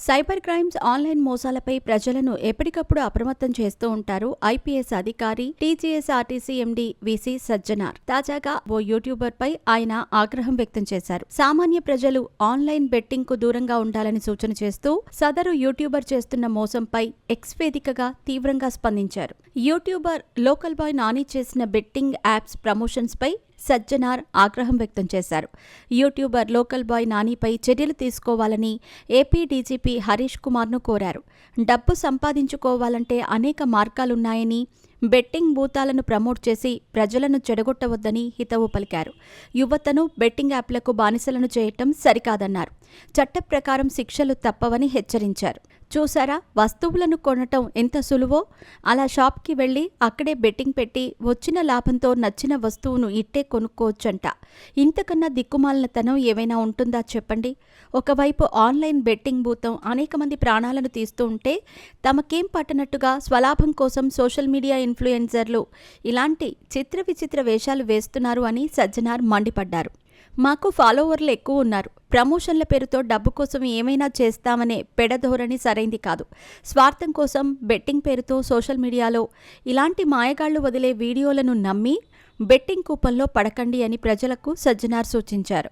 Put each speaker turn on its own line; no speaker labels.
Cyber crimes, online మోసాలపై ప్రజలను ఎప్పటికప్పుడు అప్రమత్తం చేస్తూ ఉంటారు ఐపీఎస్ అధికారి, టీజీఎస్ఆర్టీసీ ఎండీ వీసీ సజ్జనార్. తాజాగా ఓ యూట్యూబర్ పై ఆయన ఆగ్రహం వ్యక్తం చేశారు. సామాన్య ప్రజలు ఆన్లైన్ బెట్టింగ్ కు దూరంగా ఉండాలని సూచన చేస్తూ సదరు యూట్యూబర్ చేస్తున్న మోసంపై ఎక్స్ వేదికగా తీవ్రంగా స్పందించారు. యూట్యూబర్ లోకల్ బాయ్ నాని చేసిన బెట్టింగ్ యాప్స్ ప్రమోషన్స్ పై సజ్జనార్ ఆగ్రహం వ్యక్తం చేశారు. యూట్యూబర్ లోకల్ బాయ్ నానిపై చర్యలు తీసుకోవాలని ఏపీ డీజీపీ హరీష్ కుమార్ను కోరారు. డబ్బు సంపాదించుకోవాలంటే అనేక మార్గాలున్నాయని, బెట్టింగ్ భూతాలను ప్రమోట్ చేసి ప్రజలను చెడగొట్టవద్దని హితవు పలికారు. యువతను బెట్టింగ్ యాప్లకు బానిసలను చేయటం సరికాదన్నారు. చట్ట ప్రకారం శిక్షలు తప్పవని హెచ్చరించారు. చూసారా, వస్తువులను కొనటం ఎంత సులువో, అలా షాప్కి వెళ్ళి అక్కడే బెట్టింగ్ పెట్టి వచ్చిన లాభంతో నచ్చిన వస్తువును ఇట్టే కొనుక్కోవచ్చంట. ఇంతకన్నా దిక్కుమాలినతనం ఏవైనా ఉంటుందా చెప్పండి. ఒకవైపు ఆన్లైన్ బెట్టింగ్ భూతం అనేక మంది ప్రాణాలను తీస్తూ ఉంటే, తమకేం పట్టనట్టుగా స్వలాభం కోసం సోషల్ మీడియా ఇన్ఫ్లుయెన్సర్లు ఇలాంటి చిత్ర విచిత్ర వేషాలు వేస్తున్నారు అని సజ్జనార్ మండిపడ్డారు. మాకు ఫాలోవర్లు ఎక్కువ ఉన్నారు. ప్రమోషన్ల పేరుతో డబ్బు కోసం ఏమైనా చేస్తామనే పెడధోరణి సరైంది కాదు. స్వార్థం కోసం బెట్టింగ్ పేరుతో సోషల్ మీడియాలో ఇలాంటి మాయగాళ్లు వదిలే వీడియోలను నమ్మి బెట్టింగ్ కూపంలో పడకండి అని ప్రజలకు సజ్జనార్ సూచించారు.